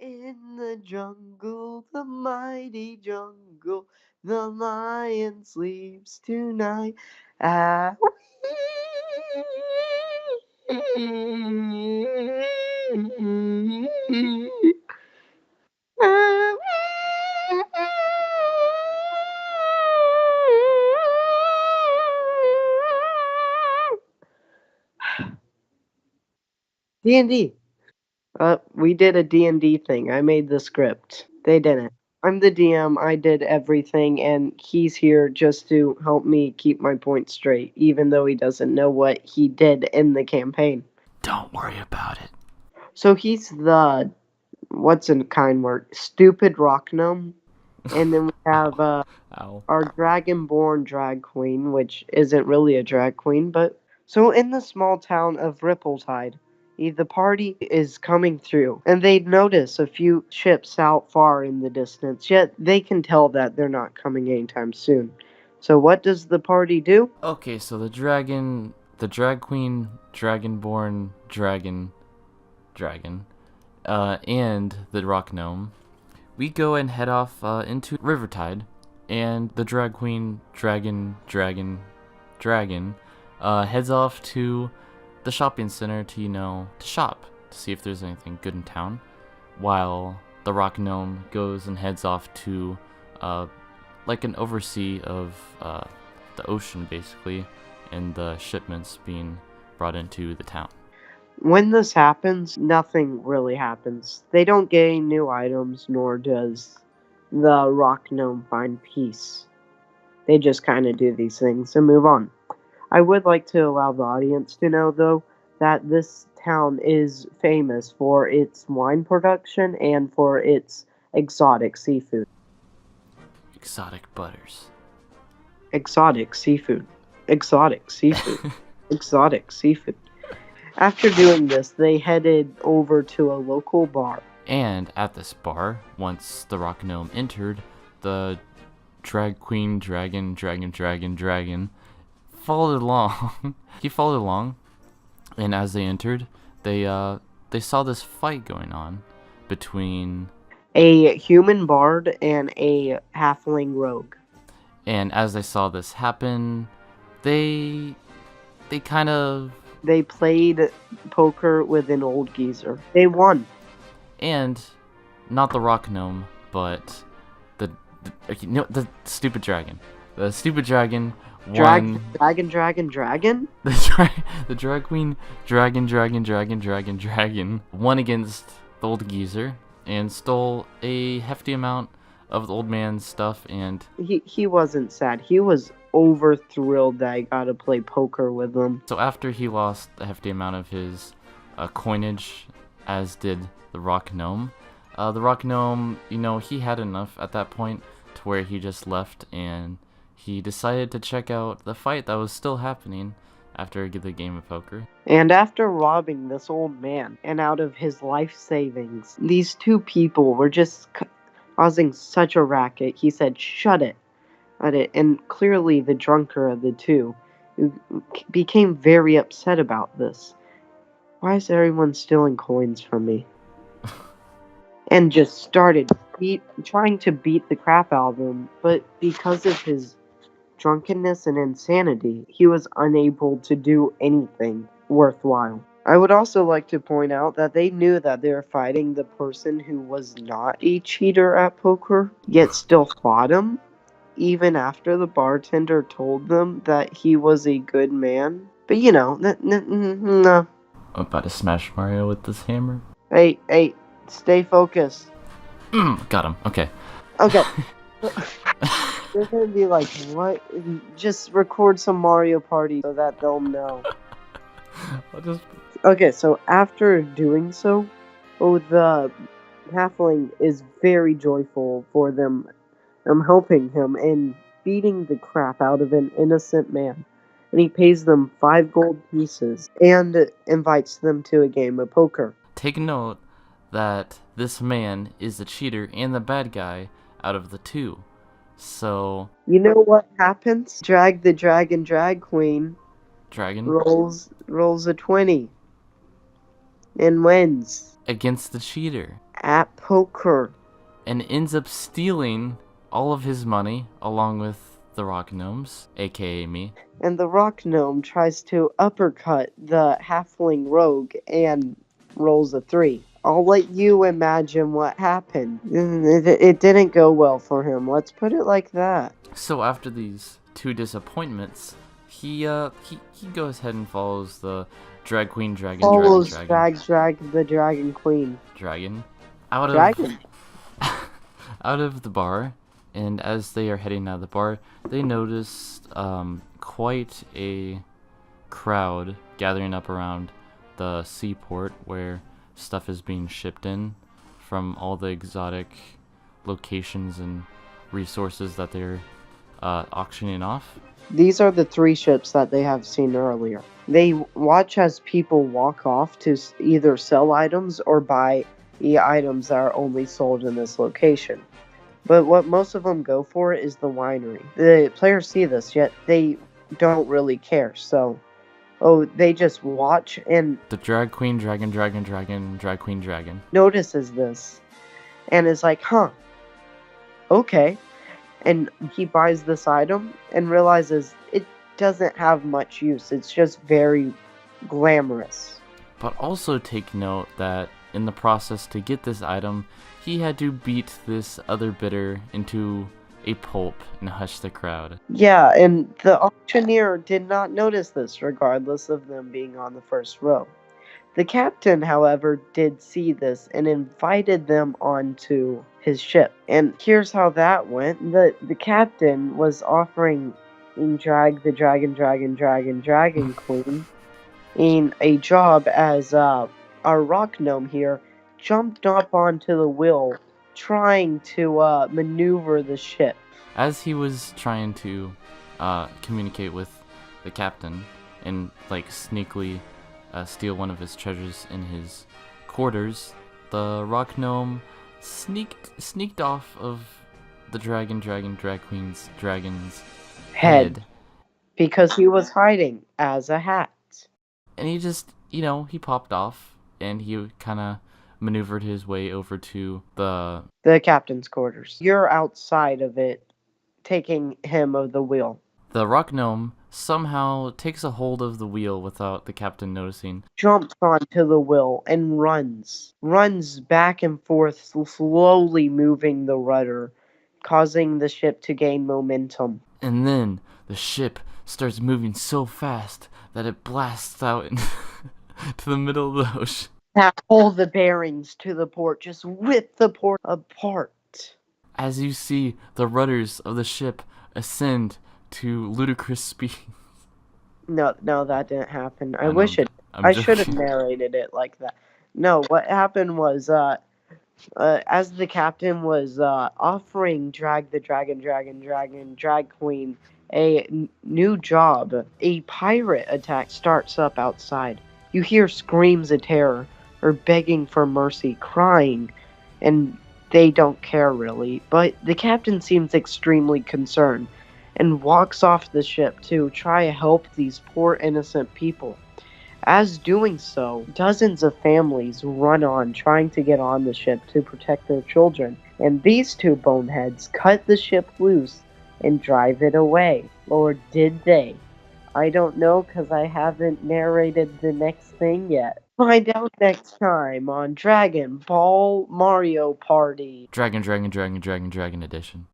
In the jungle, the mighty jungle, the lion sleeps tonight. Ah. D&D. We did a D&D thing. I made the script. They didn't. I'm the DM. I did everything, and he's here just to help me keep my points straight, even though he doesn't know what he did in the campaign. Don't worry about it. So he's the, what's a kind word? Stupid Rock-Gnome. And then we have Ow. our Dragonborn drag queen, which isn't really a drag queen, but... So in the small town of Rivertide, the party is coming through, and they notice a few ships out far in the distance, yet they can tell that they're not coming anytime soon. So what does the party do? Okay, so the drag queen, dragonborn, dragon, and the Rock-Gnome, we go and head off into Rivertide, and the drag queen, dragon, heads off to the shopping center to shop, to see if there's anything good in town, while the Rock-Gnome goes and heads off to like an oversee of the ocean, basically, and the shipments being brought into the town. When this happens, nothing really happens. They don't get any new items, nor does the Rock-Gnome find peace. They just kind of do these things and move on. I would like to allow the audience to know, though, that this town is famous for its wine production and for its exotic seafood. Exotic butters. Exotic seafood. Exotic seafood. Exotic seafood. After doing this, they headed over to a local bar. And at this bar, once the Rock-Gnome entered, the drag queen, dragon followed along. He followed along, and as they entered, they saw this fight going on between a human bard and a halfling rogue. And as they saw this happen, they played poker with an old geezer. They won. And not the Rock-Gnome, but the stupid dragon. The stupid dragon won. Dragon? The drag queen, dragon won against the old geezer and stole a hefty amount of the old man's stuff, and he wasn't sad. He was over thrilled that I got to play poker with him. So after he lost a hefty amount of his coinage, as did the Rock-Gnome, he had enough at that point to where he just left, and he decided to check out the fight that was still happening after the game of poker. And after robbing this old man and out of his life savings, these two people were just causing such a racket. He said, "Shut it." And clearly the drunker of the two became very upset about this. Why is everyone stealing coins from me? And just started trying to beat the crap out of him, but because of his drunkenness and insanity, he was unable to do anything worthwhile. I would also like to point out that they knew that they were fighting the person who was not a cheater at poker, yet still fought him, even after the bartender told them that he was a good man. But no. I'm about to smash Mario with this hammer. Hey, stay focused. Got him. Okay. They're gonna be like, what? Just record some Mario Party so that they'll know. Okay, so after doing so, the halfling is very joyful for them helping him and beating the crap out of an innocent man. And he pays them 5 gold pieces and invites them to a game of poker. Take note that this man is the cheater and the bad guy out of the two. So you know what happens? Drag queen. Dragon rolls a 20 and wins against the cheater at poker. and ends up stealing all of his money along with the Rock-Gnomes, aka me. And the Rock-Gnome tries to uppercut the halfling rogue and rolls a 3. I'll let you imagine what happened. It didn't go well for him. Let's put it like that. So after these 2 disappointments, he goes ahead and follows the drag queen dragon Drag the dragon queen. Dragon out Dragon. out of the bar, and as they are heading out of the bar, they noticed quite a crowd gathering up around the seaport where stuff is being shipped in from all the exotic locations and resources that they're auctioning off. These are the 3 ships that they have seen earlier. They watch as people walk off to either sell items or buy the items that are only sold in this location. But what most of them go for is the winery. The players see this, yet they don't really care. So, they just watch, and the drag queen drag queen dragon notices this and is like, huh, okay. And he buys this item and realizes it doesn't have much use. It's just very glamorous. But also take note that in the process to get this item, he had to beat this other bidder into a pulp and hush the crowd. Yeah, and the auctioneer did not notice this, regardless of them being on the first row. The captain, however, did see this and invited them onto his ship. And here's how that went. The captain was offering Drag the Dragon Queen in a job as our Rock-Gnome here jumped up onto the wheel trying to maneuver the ship. As he was trying to communicate with the captain and sneakily steal one of his treasures in his quarters, the Rock-Gnome sneaked off of the drag queen's dragon's head because he was hiding as a hat. And he just, he popped off and he kind of maneuvered his way over to the captain's quarters. You're outside of it, taking him of the wheel. The Rock-Gnome somehow takes a hold of the wheel without the captain noticing. Jumps onto the wheel and runs back and forth, slowly moving the rudder, causing the ship to gain momentum. And then the ship starts moving so fast that it blasts out to the middle of the ocean. Pull the bearings to the port, just whip the port apart. As you see the rudders of the ship ascend to ludicrous speed. No, that didn't happen. I wish it. I should have narrated it like that. No, what happened was, as the captain was offering Drag the Drag Queen a new job, a pirate attack starts up outside. You hear screams of terror, or begging for mercy, crying, and they don't care really. But the captain seems extremely concerned and walks off the ship to try to help these poor innocent people. As doing so, dozens of families run on trying to get on the ship to protect their children, and these 2 boneheads cut the ship loose and drive it away. Or did they? I don't know, because I haven't narrated the next thing yet. Find out next time on Dragon Ball Mario Party. Dragon Edition.